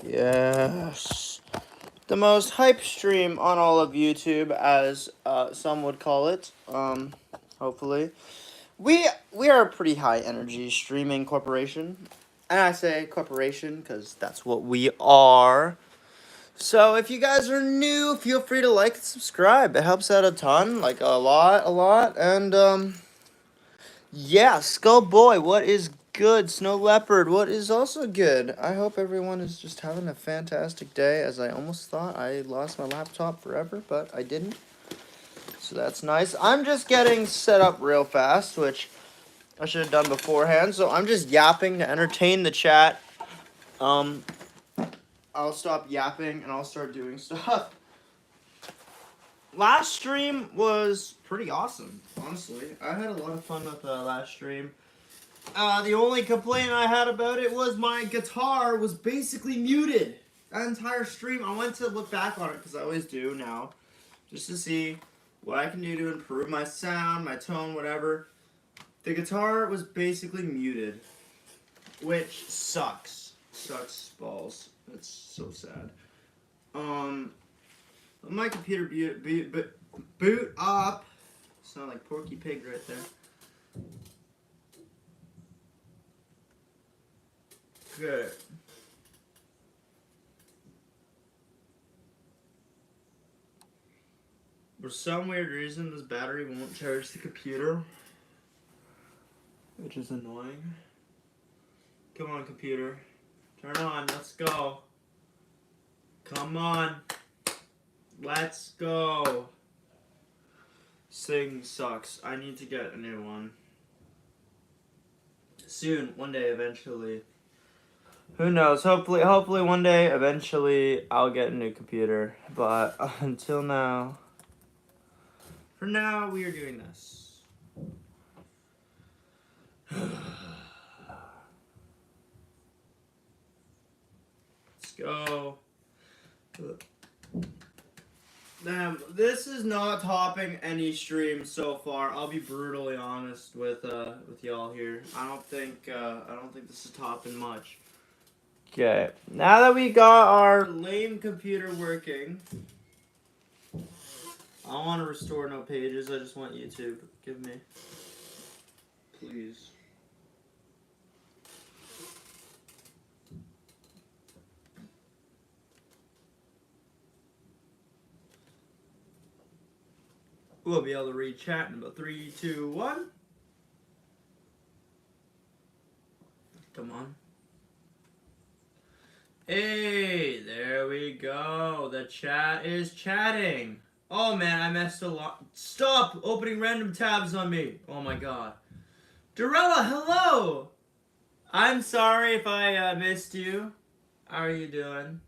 Yes. The most hype stream on all of YouTube, as some would call it. Hopefully. We are a pretty high energy streaming corporation. And I say corporation because that's what we are. So if you guys are new, feel free to like and subscribe. It helps out a ton, like a lot. And yeah, Skull Boy, what is good? Snow Leopard, what is also good? I hope everyone is just having a fantastic day, as I almost thought I lost my laptop forever, but I didn't. So that's nice. I'm just getting set up real fast, which I should have done beforehand. So I'm just yapping to entertain the chat. I'll stop yapping and I'll start doing stuff. Last stream was pretty awesome, honestly. I had a lot of fun with last stream. The only complaint I had about it was my guitar was basically muted. That entire stream, I went to look back on it, because I always do now, just to see what I can do to improve my sound, my tone, whatever. The guitar was basically muted, which sucks. Sucks balls. It's so sad. My computer boot up. Sound like Porky Pig right there. Good. For some weird reason, this battery won't charge the computer, which is annoying. Come on, computer. Turn on. Let's go. Come on. Let's go. This thing sucks. I need to get a new one. Soon. One day, eventually. Who knows? Hopefully one day, eventually, I'll get a new computer. But until now, for now, we are doing this. Let's go. Damn, this is not topping any stream so far. I'll be brutally honest with y'all here. I don't think this is topping much. Okay, now that we got our lame computer working, I don't want to restore no pages. I just want YouTube. Give me, please. We'll be able to read chat in about 3, 2, 1. Come on. Hey, there we go. The chat is chatting. Oh man, I messed a lot. Stop opening random tabs on me. Oh my god. Dorella, hello. I'm sorry if I missed you. How are you doing?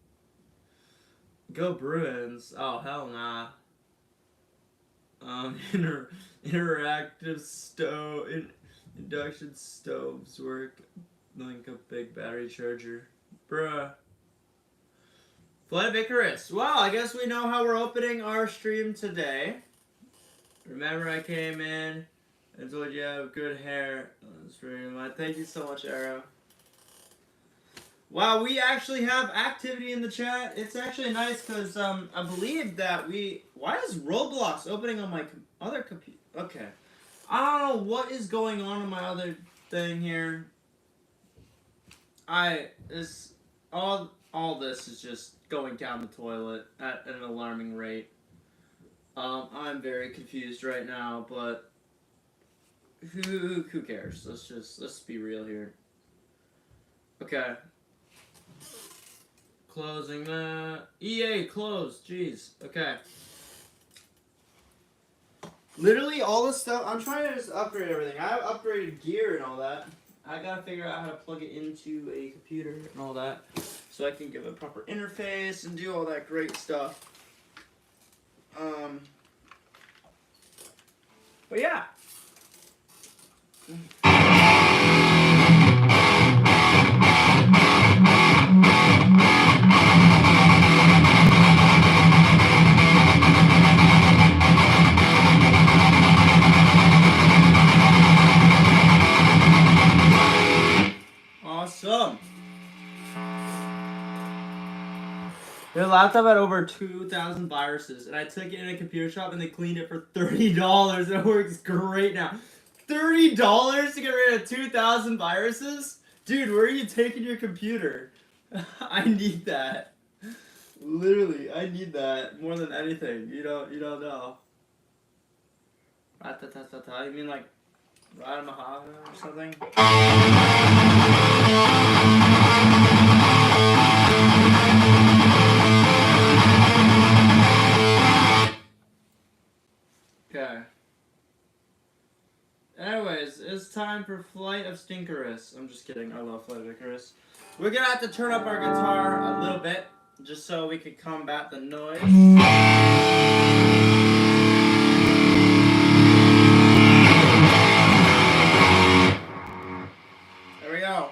Go Bruins. Oh, hell nah. Interactive stove, induction stoves work. Link a big battery charger. Bruh. Flight of Icarus. Well, I guess we know how we're opening our stream today. Remember, I came in and told you I have good hair on the stream. Thank you so much, Arrow. Wow, we actually have activity in the chat. It's actually nice because I believe that we... Why is Roblox opening on my other computer? Okay. I don't know what is going on in my other thing here. All this is just going down the toilet at an alarming rate. I'm very confused right now, but who cares? Let's be real here. Okay. Closing that. EA closed. Jeez. Okay. Literally all this stuff. I'm trying to just upgrade everything. I have upgraded gear and all that. I gotta figure out how to plug it into a computer and all that, so I can give a proper interface and do all that great stuff. But yeah. Awesome. Their laptop had over 2,000 viruses, and I took it in a computer shop and they cleaned it for $30, and it works great now. $30 to get rid of 2,000 viruses? Dude, where are you taking your computer? I need that. Literally, I need that more than anything. You don't know. You mean like Rada Mahana or something? Okay. Anyways, it's time for Flight of Icarus. I'm just kidding. I love Flight of Icarus. We're gonna have to turn up our guitar a little bit just so we could combat the noise. There we go.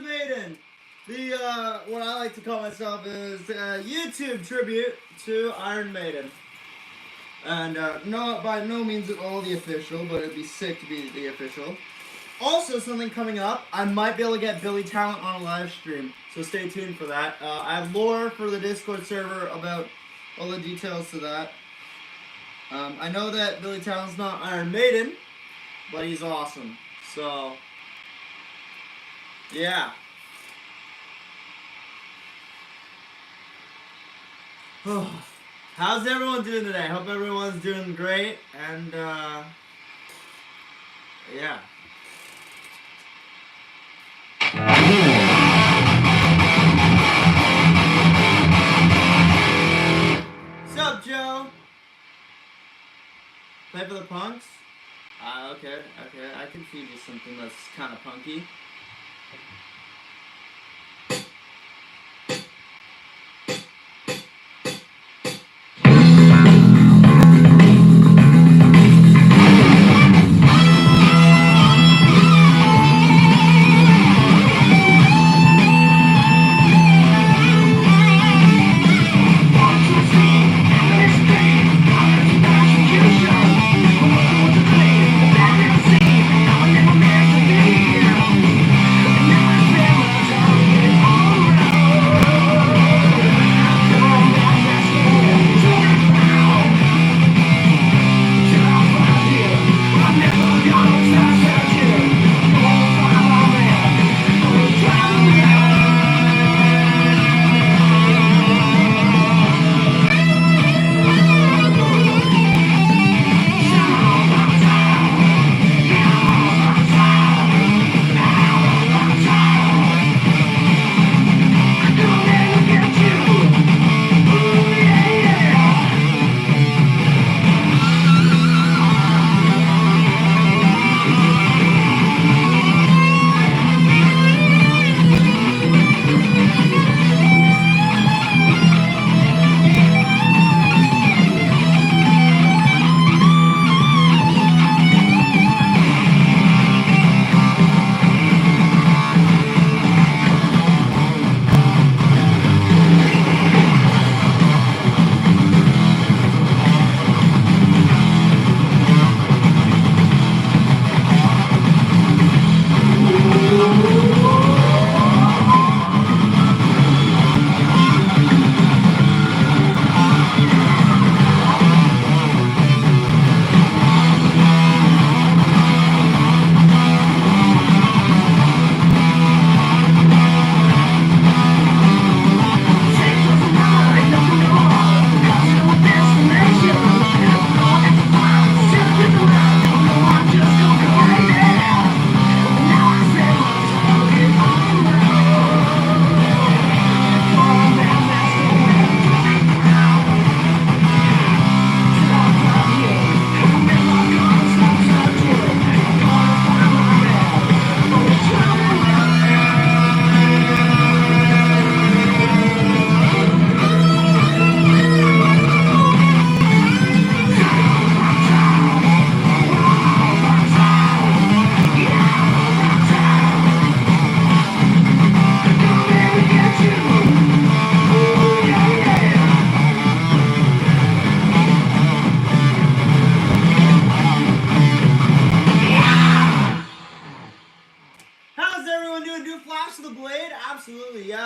Maiden. What I like to call myself is YouTube tribute to Iron Maiden. And no, by no means at all the official, but it'd be sick to be the official. Also, something coming up, I might be able to get Billy Talent on a live stream, so stay tuned for that. I have lore for the Discord server about all the details to that. I know that Billy Talent's not Iron Maiden, but he's awesome. So, yeah. How's everyone doing today? Hope everyone's doing great, and yeah. What's up, Joe? Play for the punks? Okay, I can feed you something that's kind of punky.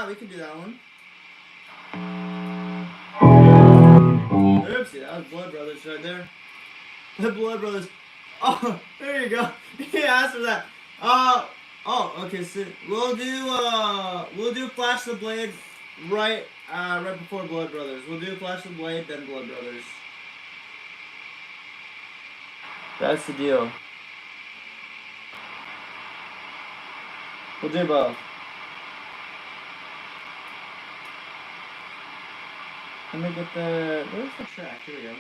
We can do that one. Oopsie, that was Blood Brothers right there. The Blood Brothers. Oh, there you go. He asked for that. Okay, so we'll do Flash the Blade right before Blood Brothers. We'll do Flash the Blade, then Blood Brothers. That's the deal. We'll do both. Let me get the... Where's the track? Here we go.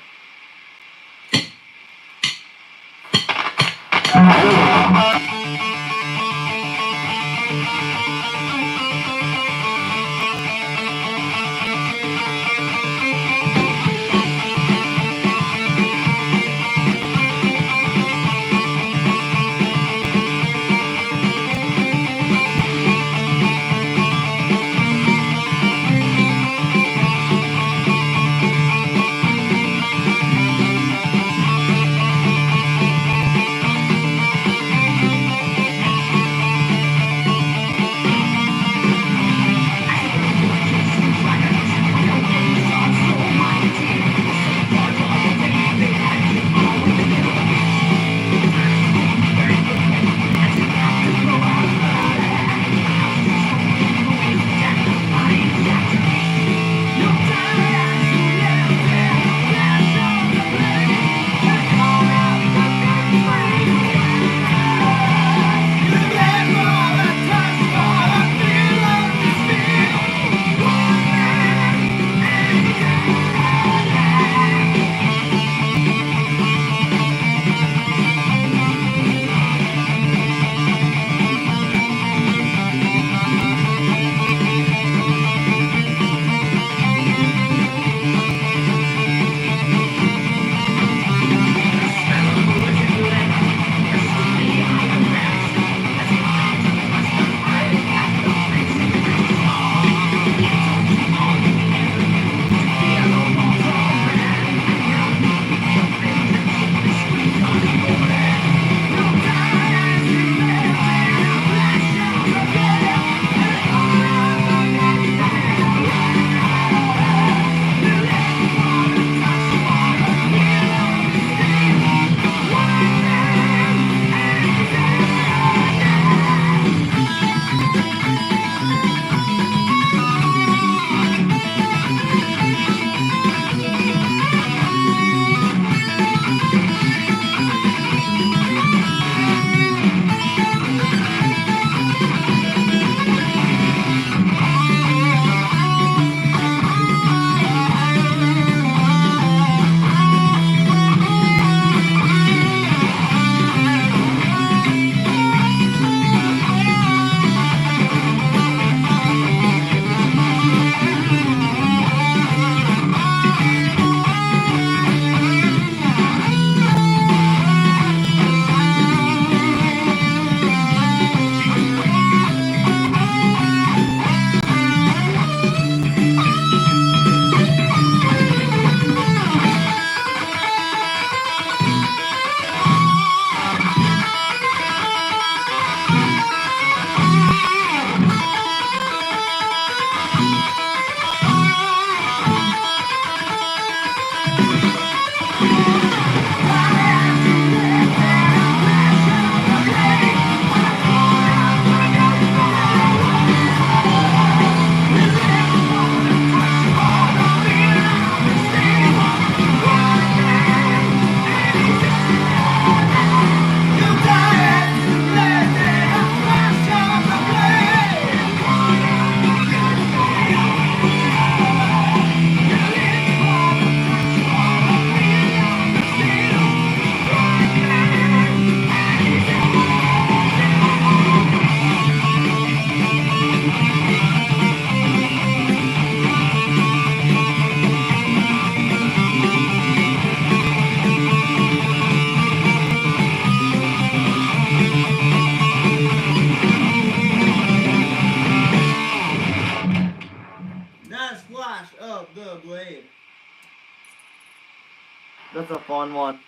everyone.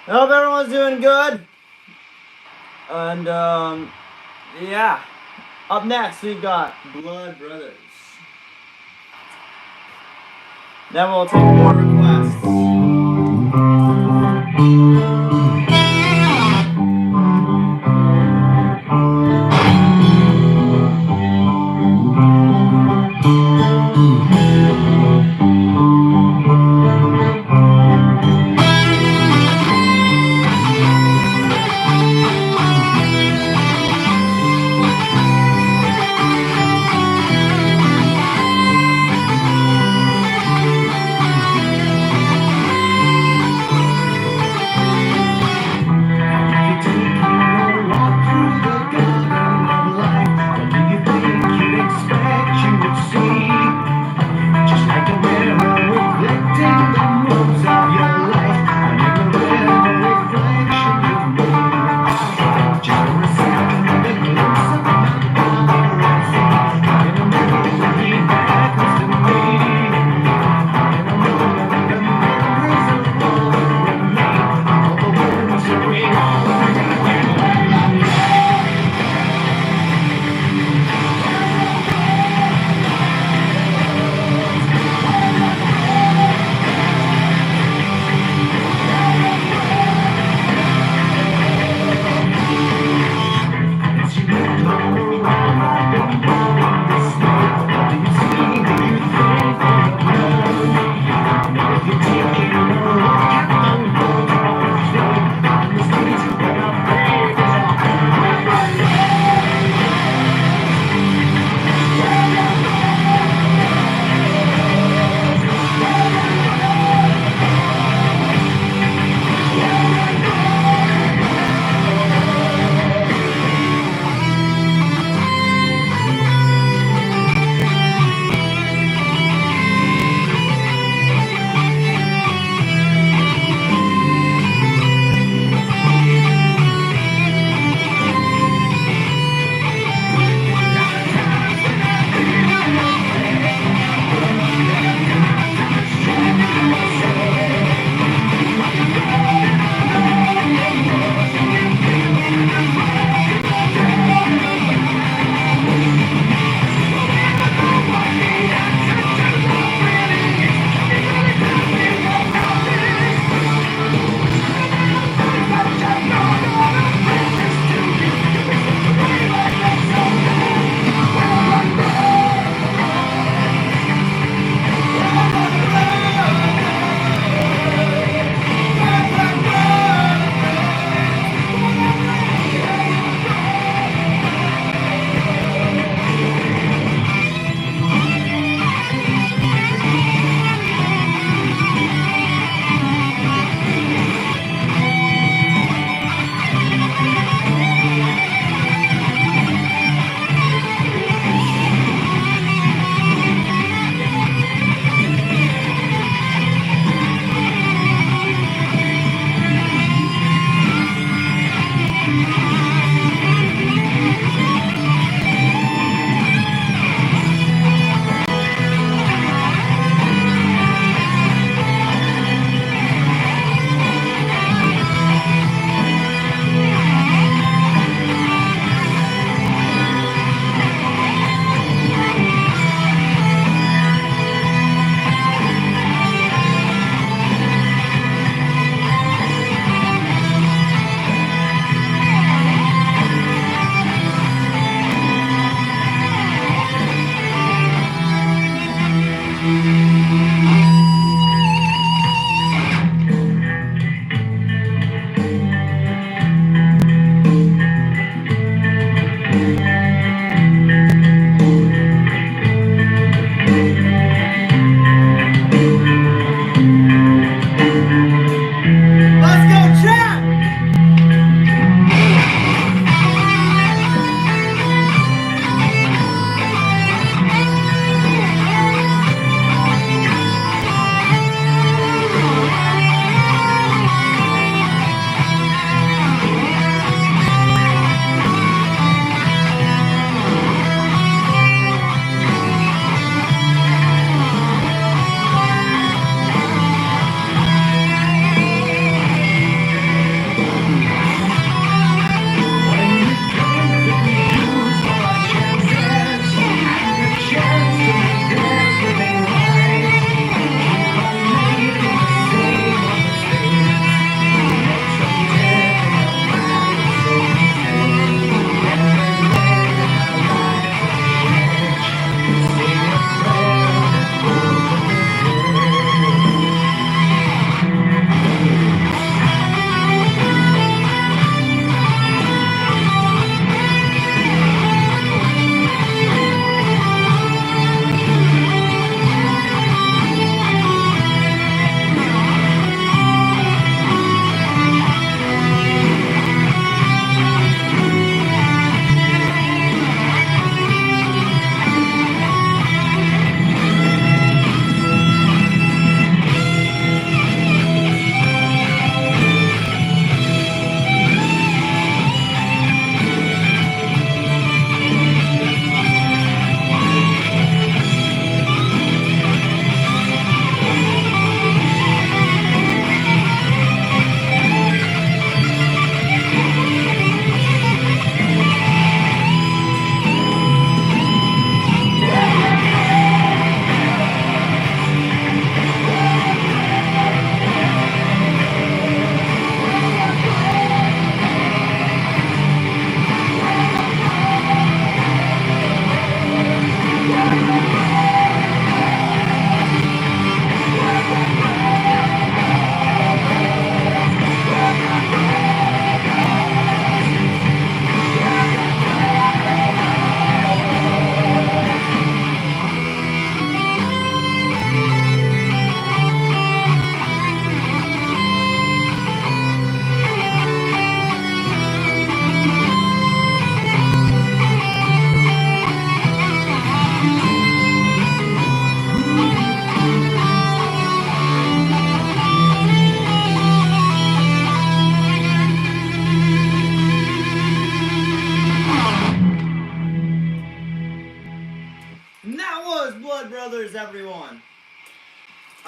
I hope everyone's doing good. And, yeah. Up next, we've got Blood Brothers. Then we'll take more requests.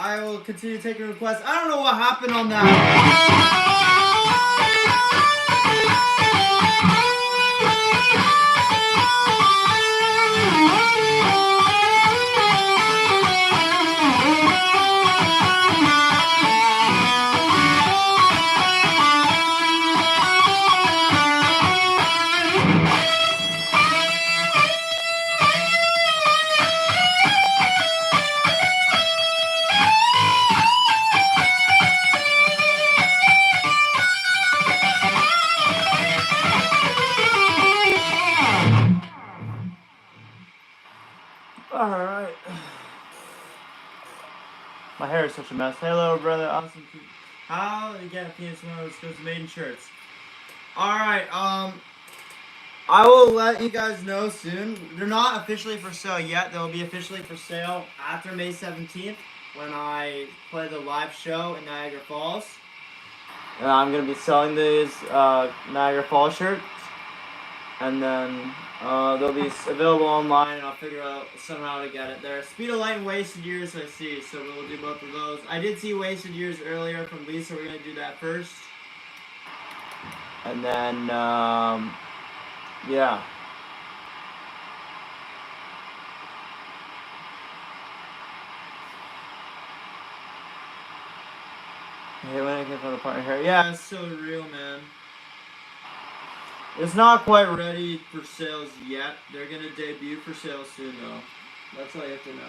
I will continue taking requests. I don't know what happened on that. Alright. My hair is such a mess. Hello, brother. Awesome. How to get a penis one of those goes to Maiden shirts. Alright, I will let you guys know soon. They're not officially for sale yet. They'll be officially for sale after May 17th when I play the live show in Niagara Falls. And I'm going to be selling these Niagara Falls shirts. And then they'll be available online, and I'll figure out somehow to get it there. Speed of Light and Wasted Years I see, so we'll do both of those. I did see Wasted Years earlier from Lisa. We're going to do that first. And then, yeah. Hey, when I can find a partner here. Yeah, it's so real, man. It's not quite ready for sales yet. They're gonna debut for sale soon, though. That's all you have to know.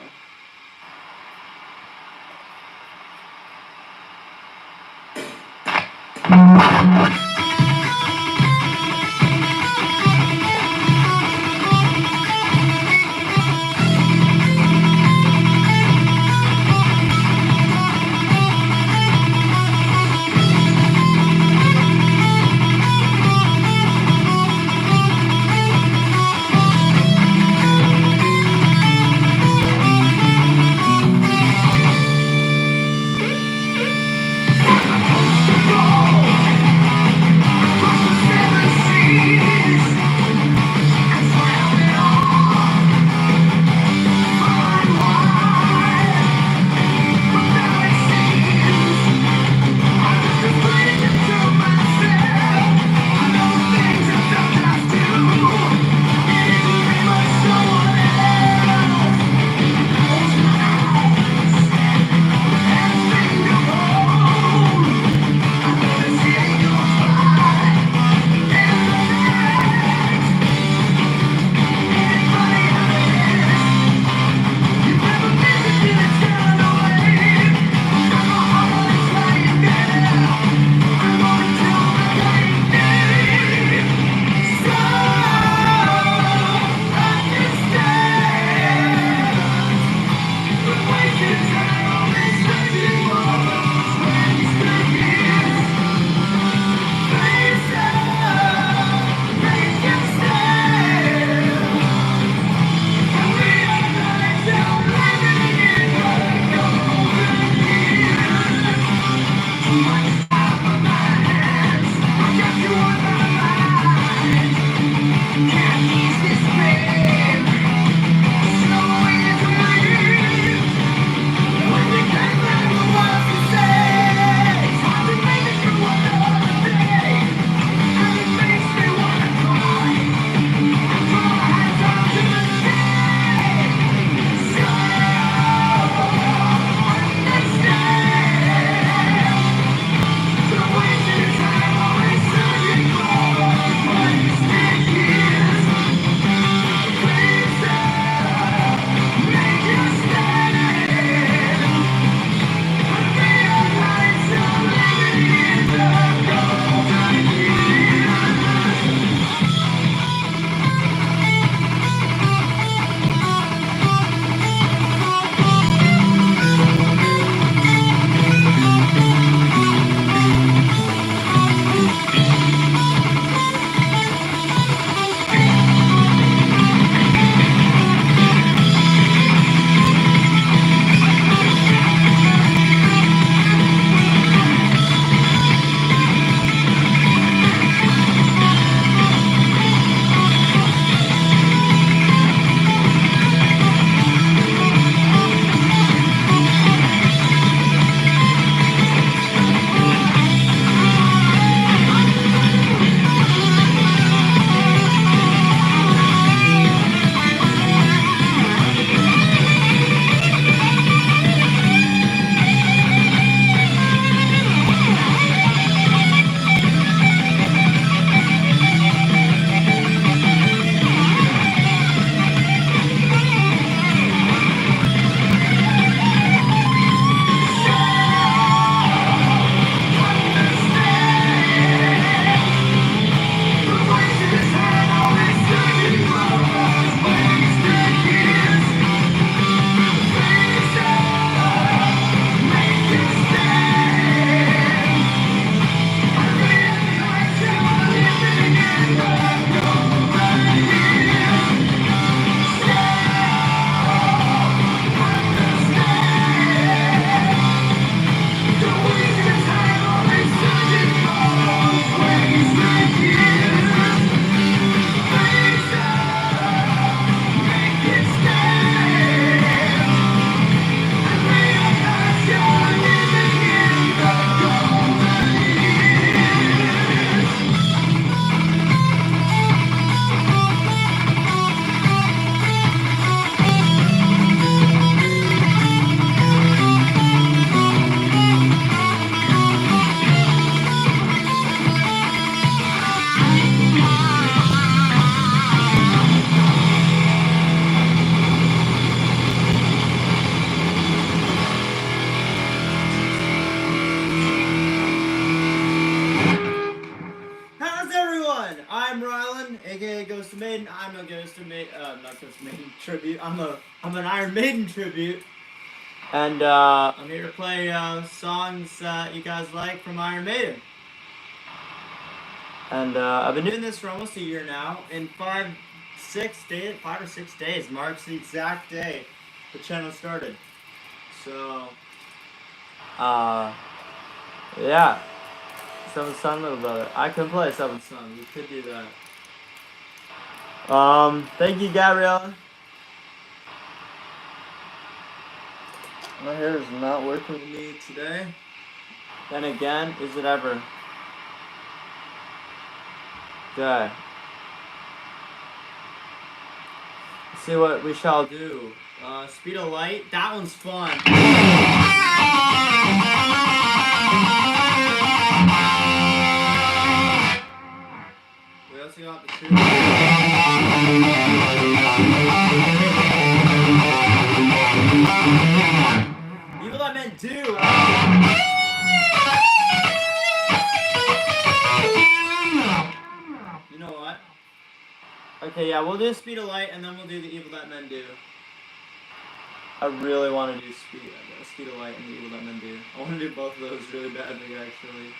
today goes to Maiden. I'm a goes to Maiden. Not goes to Maiden tribute. I'm an Iron Maiden tribute. And I'm here to play songs that you guys like from Iron Maiden. And I've been doing this for almost a year now. In 5 or 6 days marks the exact day the channel started. So, yeah. Seventh Son, little brother. I could play Seventh Son. We could do that. Thank you, Gabriella. My hair is not working with me today. Then again, is it ever? Okay. Let's see what we shall do. Speed of Light. That one's fun. We also got the two. Evil I Meant Do. You know what? Okay, yeah, we'll do Speed of Light and then we'll do the Evil That Men Do. I really want to do Speed of Light and the Evil That Men Do. I want to do both of those really badly, actually.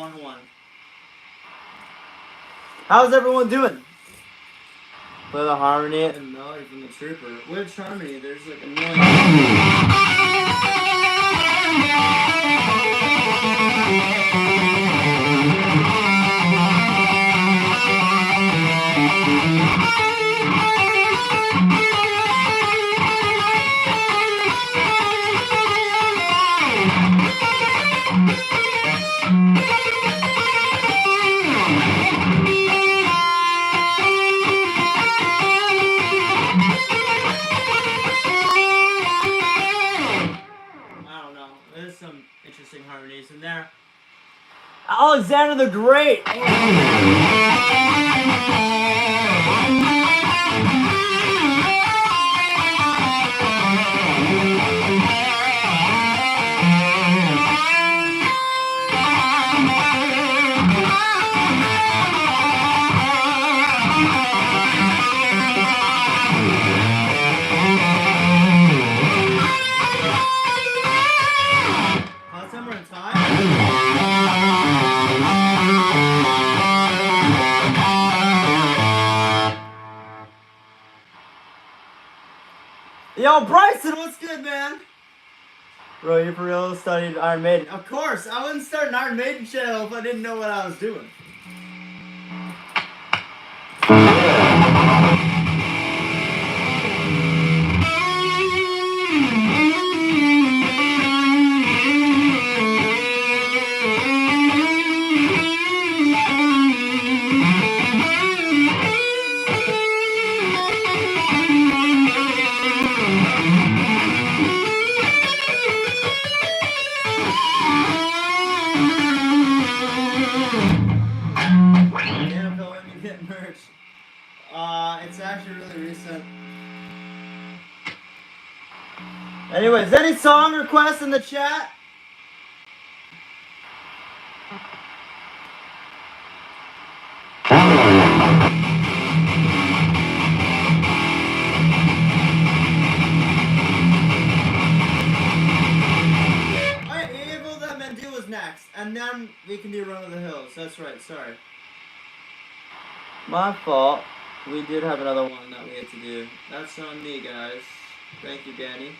wrong one. How's everyone doing? Play the harmony and melody from the Trooper. Which harmony? There's like a million. There's some interesting harmonies in there. Alexander the Great! Yo, Bryson, what's good, man? Bro, you for real studied Iron Maiden? Of course, I wouldn't start an Iron Maiden channel if I didn't know what I was doing. It's actually really recent. Anyways, any song requests in the chat? Alright, Evil the Mendil was next, and then we can do Run of the Hills. That's right, sorry. My fault. We did have another one that we had to do. That's on me, guys. Thank you, Danny.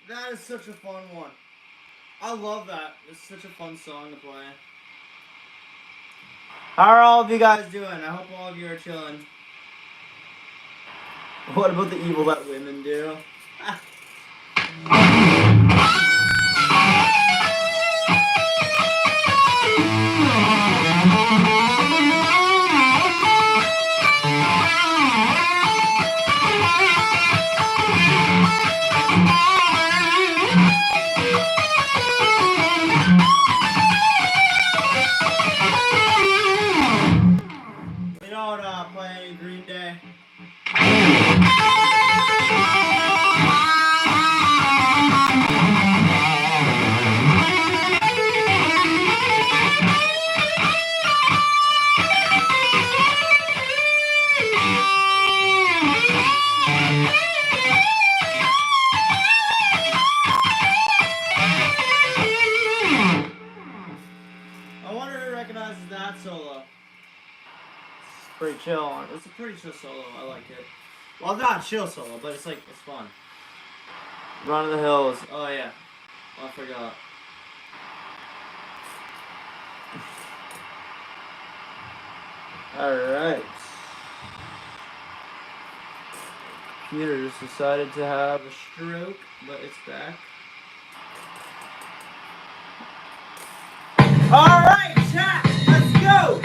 That is such a fun one. I love that. It's such a fun song to play. How are all of you guys doing? I hope all of you are chilling. What about the evil that women do? We don't play any Green Day. I wonder who recognizes that solo. It's pretty chill. It's a pretty chill solo. I like it. Well, not a chill solo, but it's like, it's fun. Run of the Hills. Oh, yeah. Oh, I forgot. Alright. Computer just decided to have a stroke, but it's back. Alright, chat! Let's go!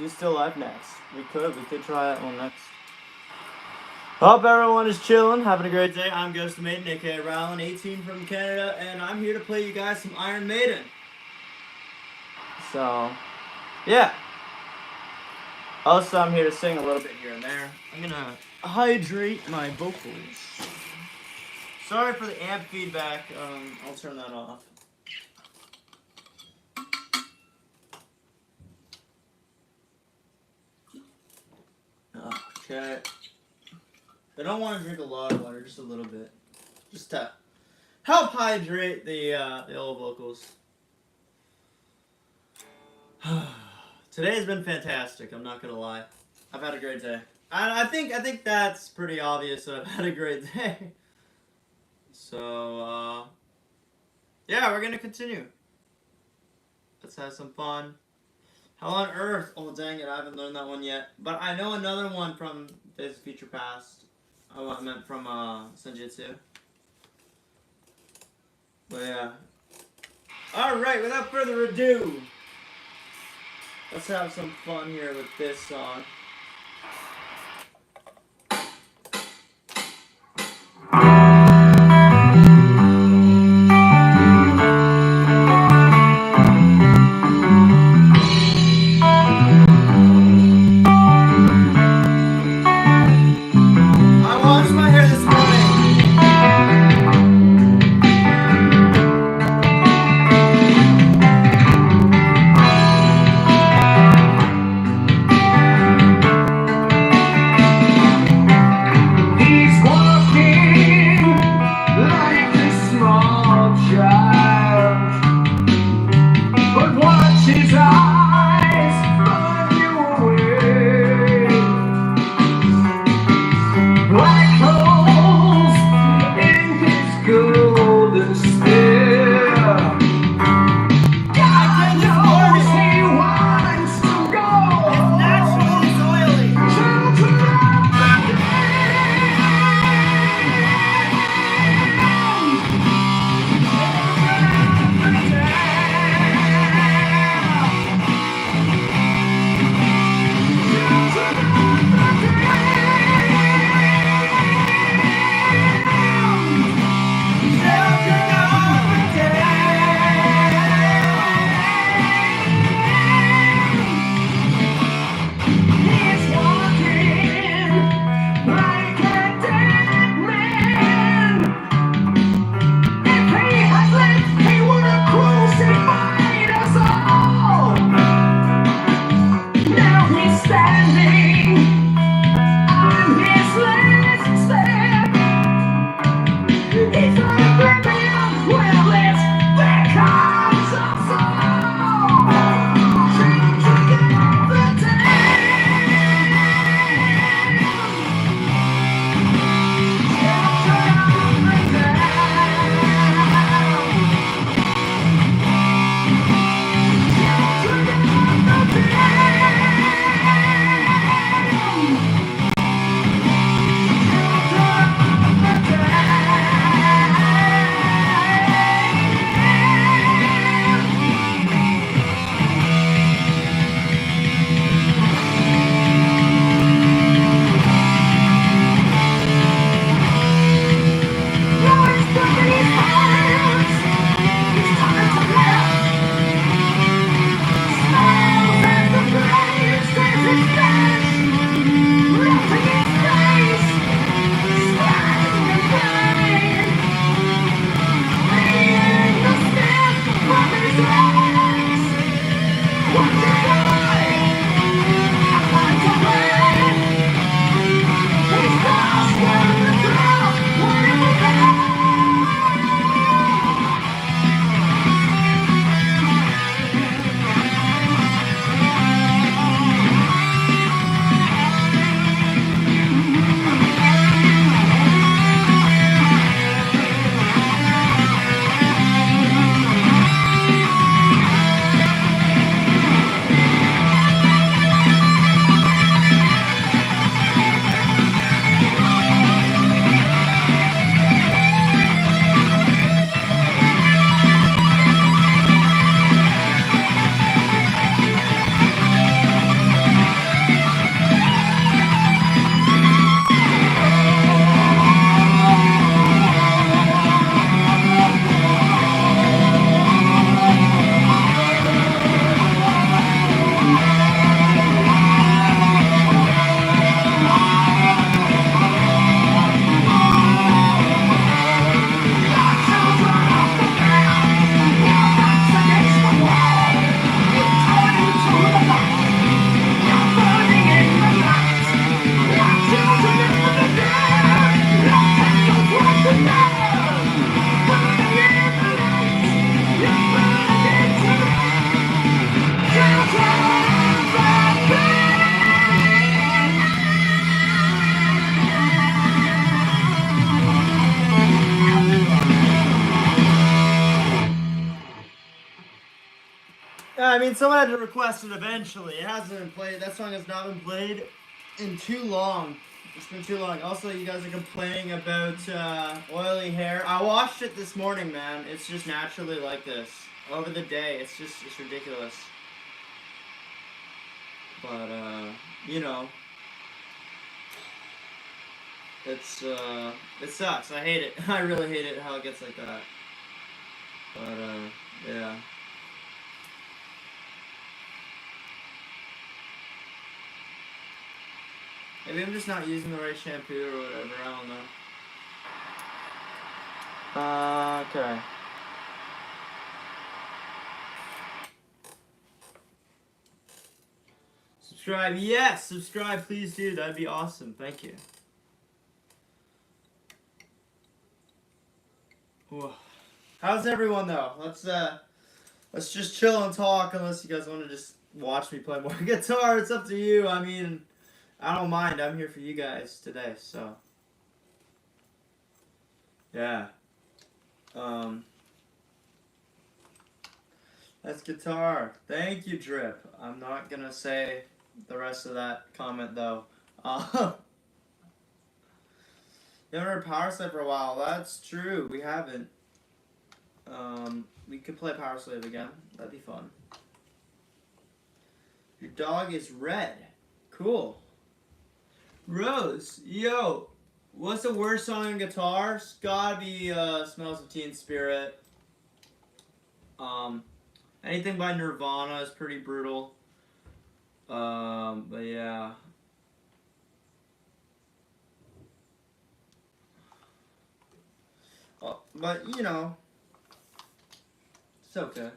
do Still Life next. We could try that one next. Hope everyone is chilling, having a great day. I'm Ghost of Maiden, aka Rylan, 18 from Canada, and I'm here to play you guys some Iron Maiden. So, yeah. Also, I'm here to sing a little bit here and there. I'm gonna hydrate my vocals. Sorry for the amp feedback. I'll turn that off. Okay. I don't want to drink a lot of water, just a little bit. Just to help hydrate the old vocals. Today has been fantastic, I'm not gonna lie. I've had a great day. I think that's pretty obvious that I've had a great day. So, yeah, we're gonna continue. Let's have some fun. How on Earth? Oh, dang it, I haven't learned that one yet. But I know another one from Days of Future Past. I meant from Senjutsu. But yeah. Alright, without further ado, let's have some fun here with this song. mean, someone had to request it eventually. It hasn't been played. That song has not been played in too long. It's been too long. Also, you guys are complaining about oily hair. I washed it this morning, man. It's just naturally like this. Over the day, it's ridiculous. But, you know, it sucks. I hate it. I really hate it how it gets like that. But, yeah. Maybe I'm just not using the right shampoo or whatever, I don't know. Okay. Subscribe, yes! Subscribe, please do, that'd be awesome, thank you. Whoa. How's everyone though? Let's just chill and talk unless you guys want to just watch me play more guitar, it's up to you, I mean... I don't mind. I'm here for you guys today, so yeah. That's guitar. Thank you, Drip. I'm not gonna say the rest of that comment though. You haven't heard Power Slave for a while. That's true. We haven't. We could play Power Slave again. That'd be fun. Your dog is red. Cool. Rose, yo, what's the worst song on guitar? It's gotta be Smells of Teen Spirit. Anything by Nirvana is pretty brutal. But yeah. But you know, it's okay.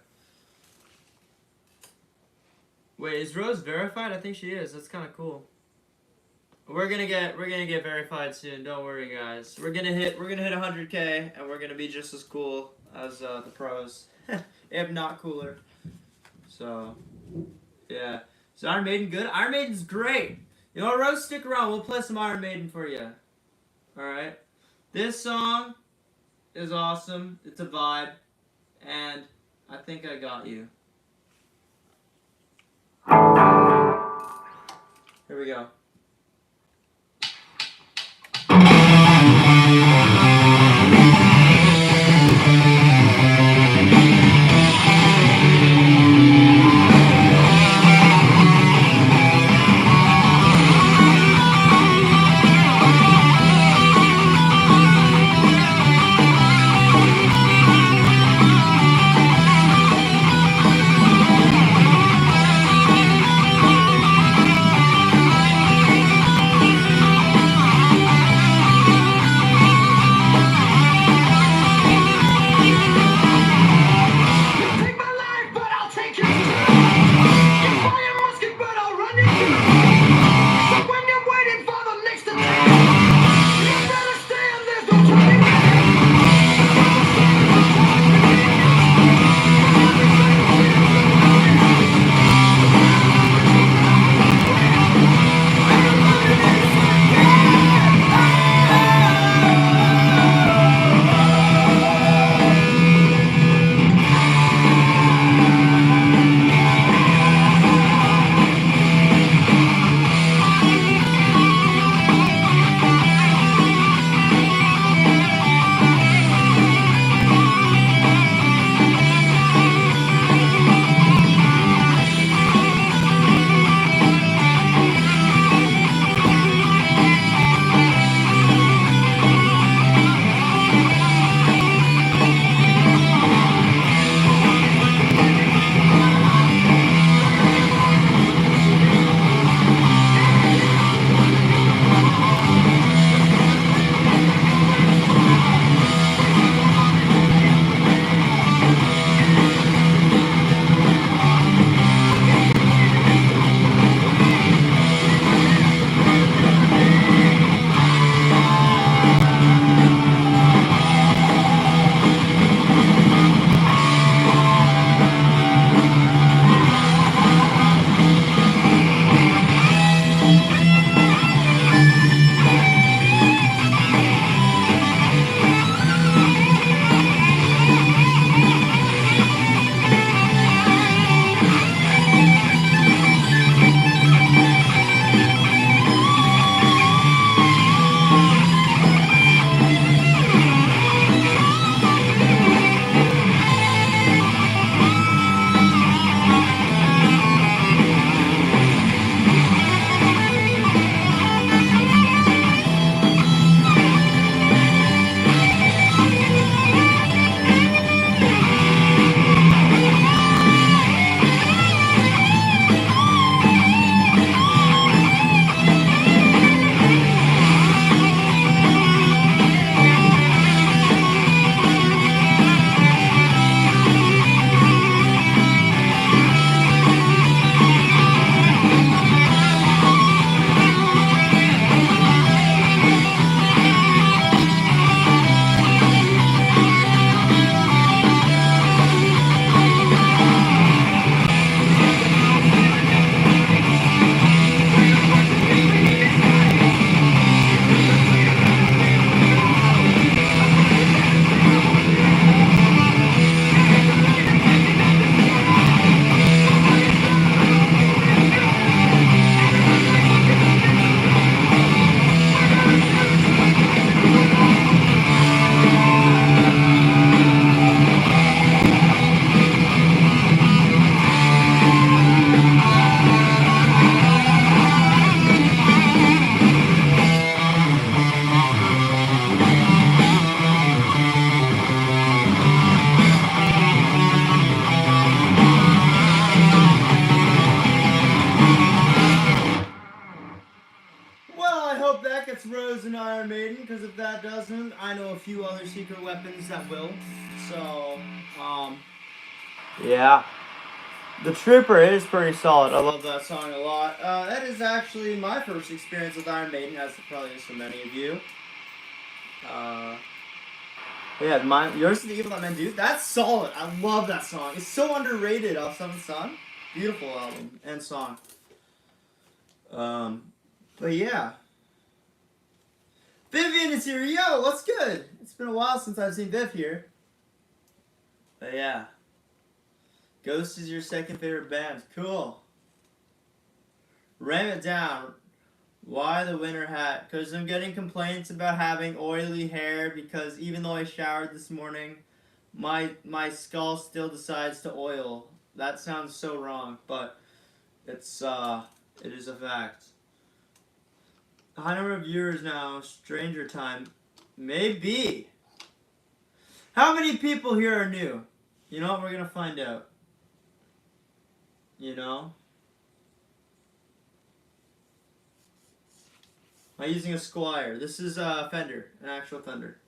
Wait, is Rose verified? I think she is. That's kind of cool. We're gonna get verified soon. Don't worry, guys. We're gonna hit 100K, and we're gonna be just as cool as the pros, if not cooler. So, yeah. Is Iron Maiden good? Iron Maiden's great. You know what, Rose? Stick around. We'll play some Iron Maiden for you. All right. This song is awesome. It's a vibe, and I think I got you. Here we go. hope that gets Rose and Iron Maiden, because if that doesn't, I know a few other secret weapons that will. So, yeah. The Trooper is pretty solid. I love that song a lot. That is actually my first experience with Iron Maiden, as it probably is for many of you. Yeah, Yours is the Evil That Men Do. That's solid. I love that song. It's so underrated off Seventh Son. Beautiful album and song. But yeah. Vivian is here. Yo, what's good? It's been a while since I've seen Viv here. But yeah. Ghost is your second favorite band. Cool. Ram it down. Why the winter hat? Because I'm getting complaints about having oily hair, because even though I showered this morning, my skull still decides to oil. That sounds so wrong, but it is a fact. High number of viewers now. Stranger Time. Maybe. How many people here are new? You know what? We're going to find out. You know? Am I using a Squire? This is a Fender. An actual Fender.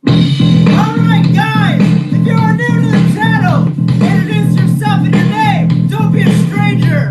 Alright guys! If you are new to the channel, introduce yourself and your name! Don't be a stranger!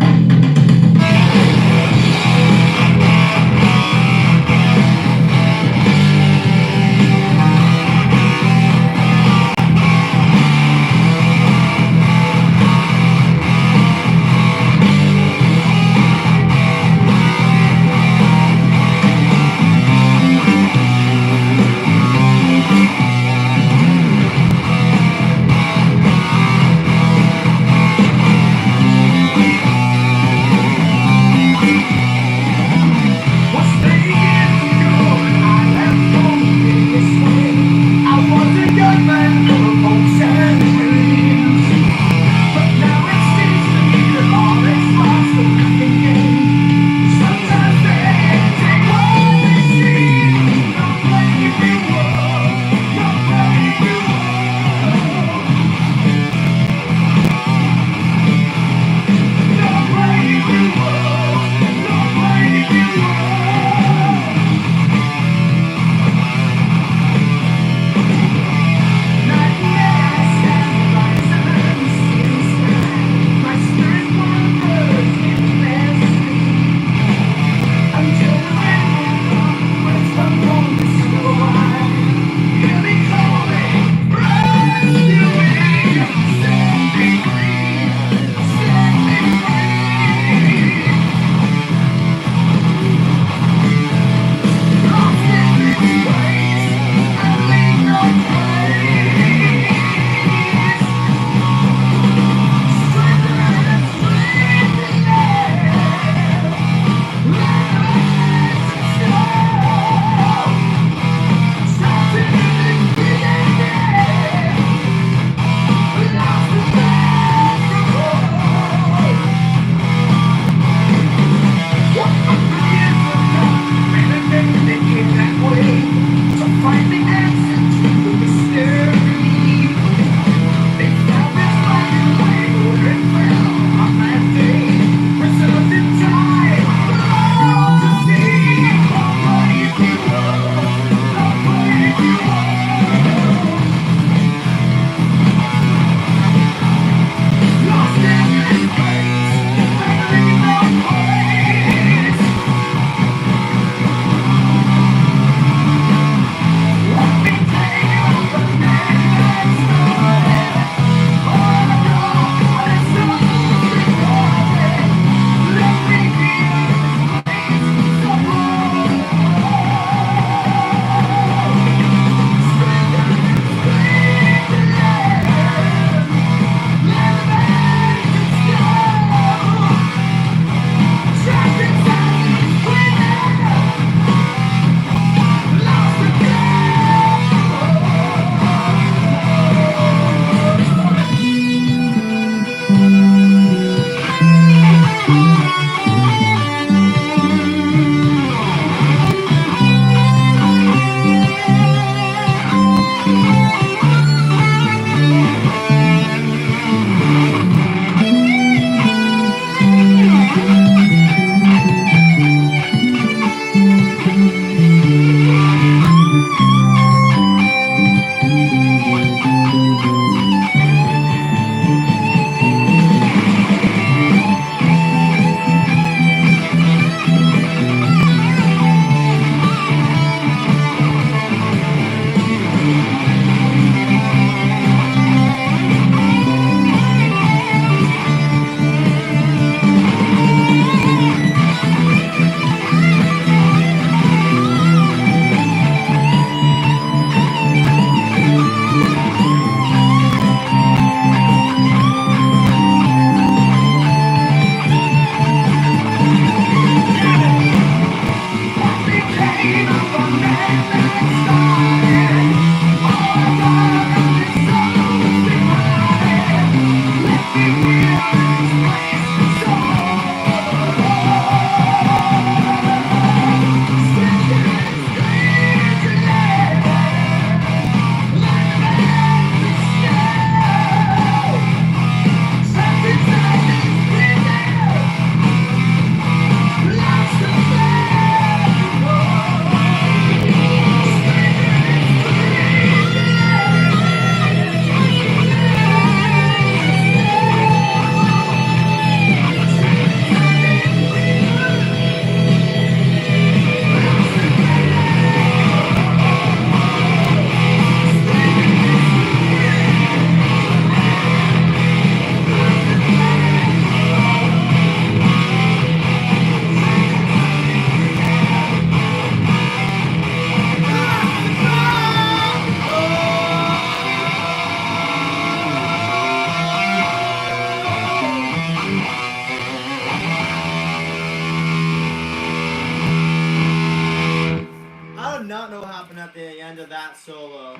not know what happened at the end of that solo.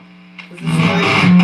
This is like...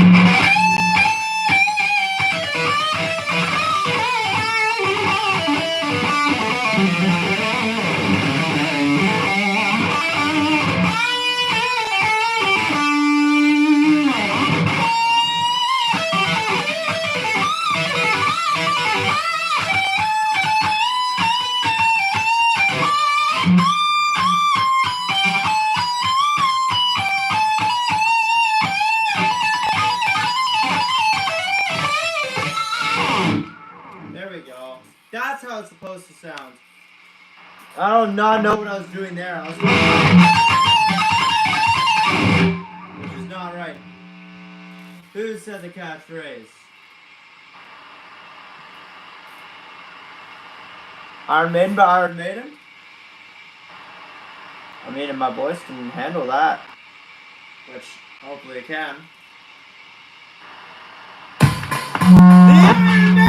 There we go. That's how it's supposed to sound. I do not know what I was doing there. Which is not right. Who said the catchphrase? Iron Maiden by Iron Maiden? I mean, if my voice can handle that, which hopefully it can. The Iron Maiden!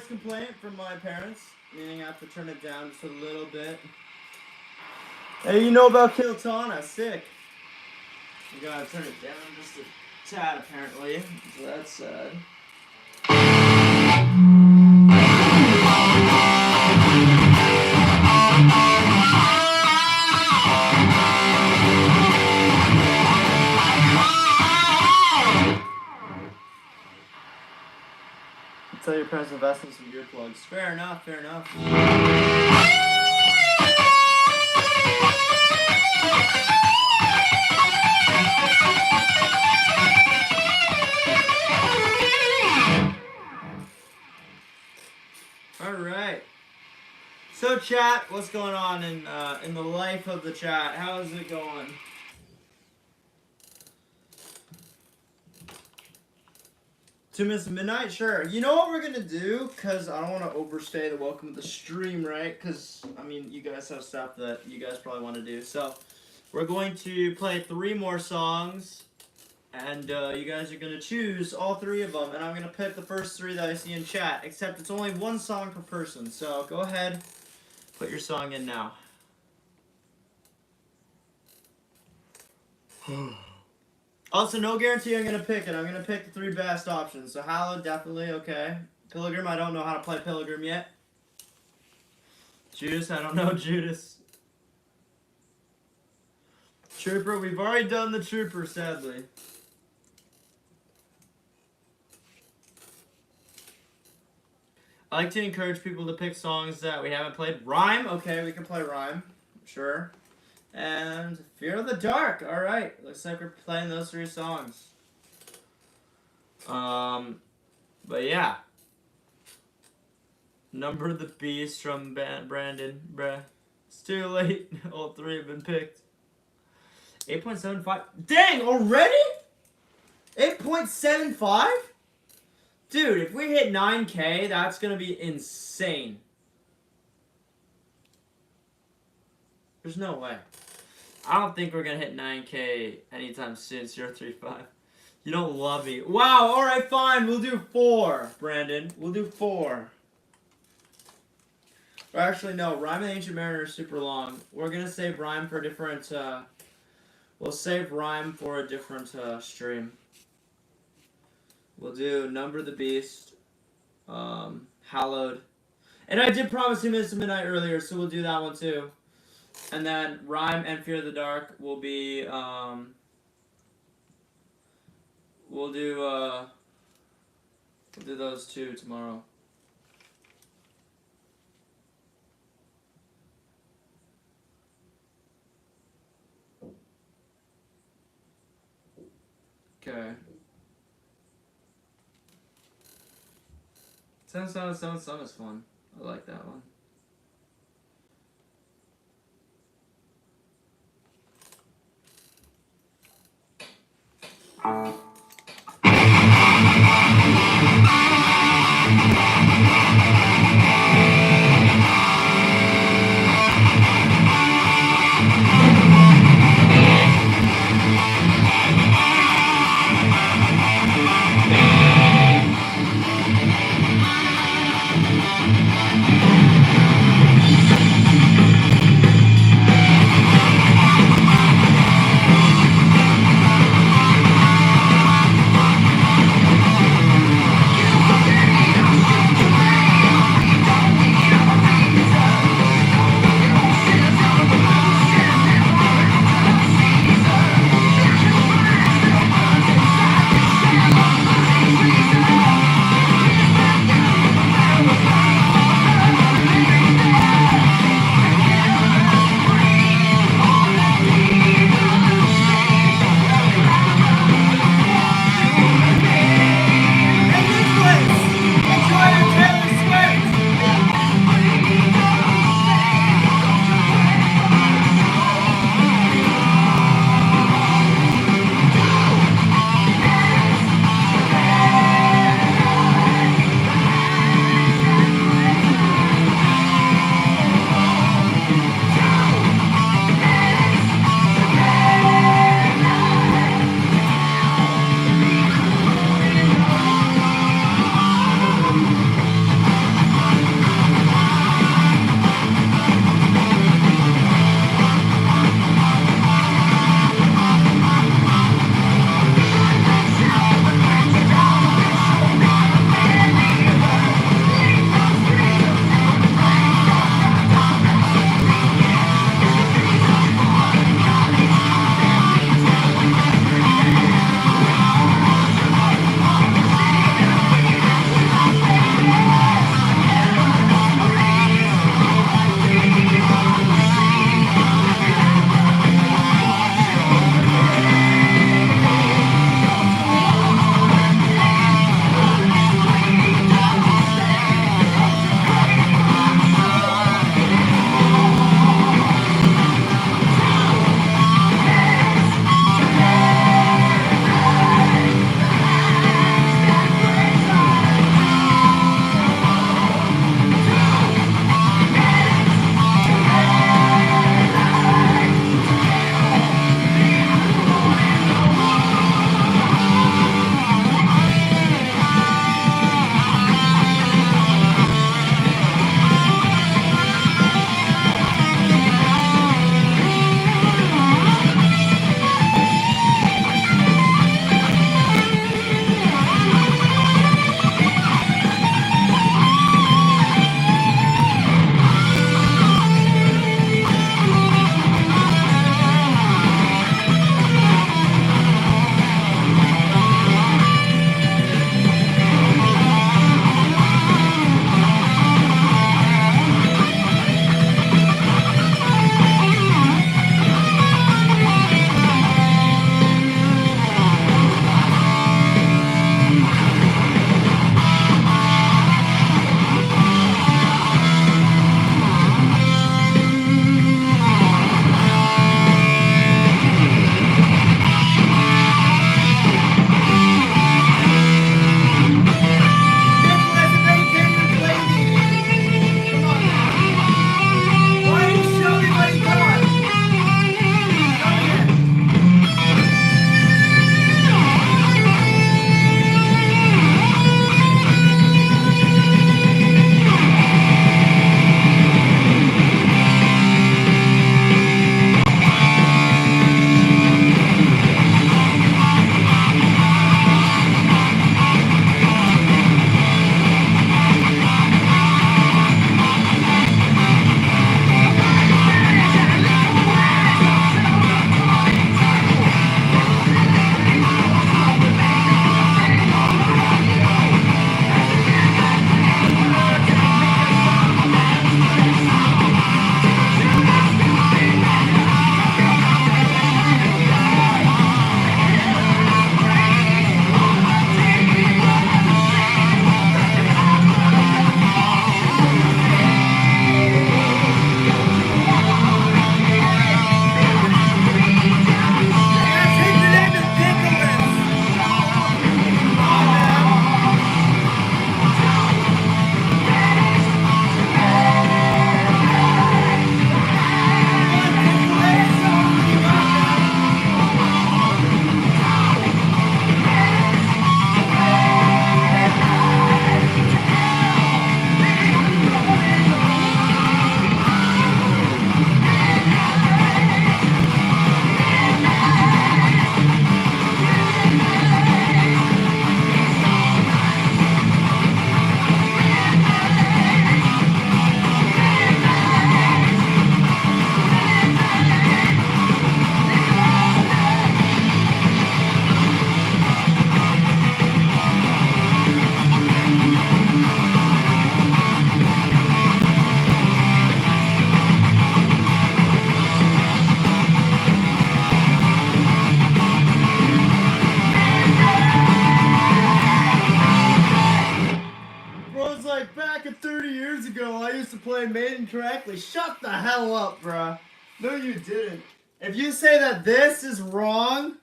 Complaint from my parents, meaning I have to turn it down just a little bit. Hey, you know about Kiltana, sick. You gotta turn it down just a tad, apparently. So that's sad. has invested in some earplugs. Fair enough, fair enough. Alright. So chat, what's going on in the life of the chat? How is it going? Two minutes to midnight? Sure. You know what we're going to do? Because I don't want to overstay the welcome of the stream, right? Because, I mean, you guys have stuff that you guys probably want to do. So, we're going to play 3 more songs. And you guys are going to choose all 3 of them. And I'm going to pick the first 3 that I see in chat. Except it's only 1 song per person. So, go ahead. Put your song in now. Also, no guarantee I'm going to pick it. I'm going to pick the 3 best options. So, Hallowed, definitely, okay. Pilgrim, I don't know how to play Pilgrim yet. Judas, I don't know Judas. Trooper, we've already done the Trooper, sadly. I like to encourage people to pick songs that we haven't played. Rhyme, okay, we can play Rhyme. Sure. And Fear of the Dark. All right, looks like we're playing those 3 songs. But yeah. Number of the Beast from Brandon. Bruh. It's too late. All 3 have been picked. 8.75. Dang, already? 8.75? Dude, if we hit 9K, that's gonna be insane. There's no way. I don't think we're gonna hit 9K anytime soon, 035. You don't love me. Wow, alright, fine. We'll do 4, Brandon. We'll do 4. Or actually, no. Rhyme and Ancient Mariner is super long. We're gonna save Rhyme for a different, we'll save Rhyme for a different, stream. We'll do Number of the Beast, Hallowed. And I did promise 2 minutes to midnight earlier, so we'll do that one too. And then Rhyme and Fear of the Dark will be, we'll do those 2 tomorrow. Okay. Seven Sun is fun. I like that one. back at 30 years ago, I used to play Maiden correctly. Shut the hell up, bruh. No, you didn't. If you say that this is wrong...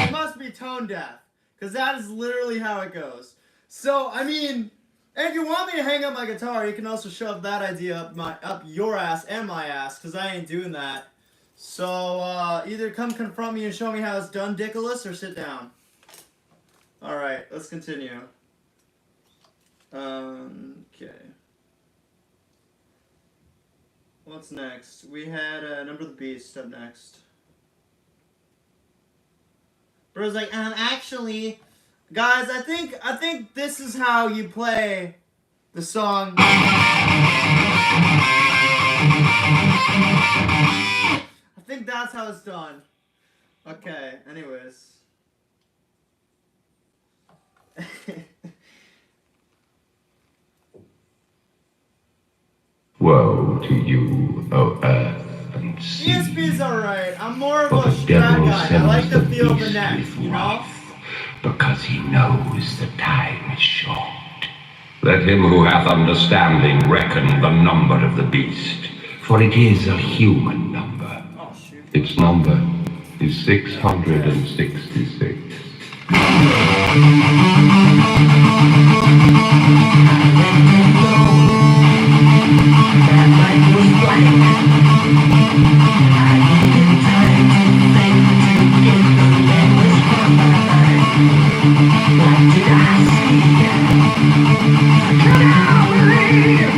it must be tone deaf. Because that is literally how it goes. So, I mean... and if you want me to hang up my guitar, you can also shove that idea up your ass and my ass, because I ain't doing that. So, either come confront me and show me how it's done, Dickolas, or sit down. Alright, let's continue. Okay. What's next? We had Number of the Beast up next. Bro's like, actually, guys, I think this is how you play the song. I think that's how it's done. Okay, anyways. Woe to you, O earth and sea. ESP's alright. I'm more of a strat guy. I like the feel of the neck, you know? Because he knows the time is short. Let him who hath understanding reckon the number of the beast, for it is a human number. Oh, shoot. Its number is 666. That night was blank. I needed time to think to get the memories from my mind. What did I see? Can I believe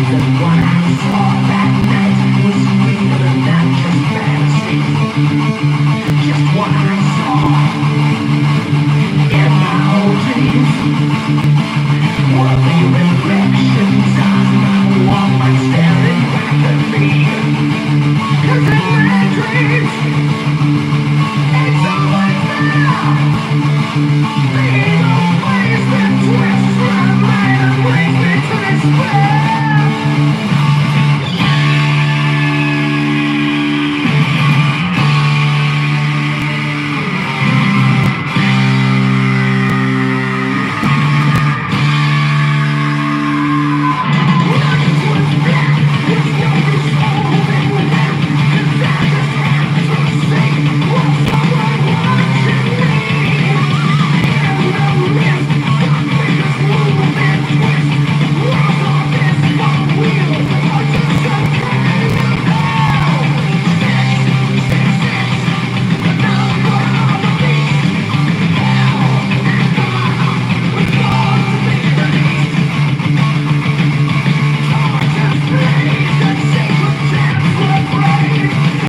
that what I saw that night was real and not just fantasy? Just what I saw in my old dreams. Were they reflections on my wall by staring back at me? 'Cause in my dreams, it's always there. The evil place that twists my mind and brings me to despair.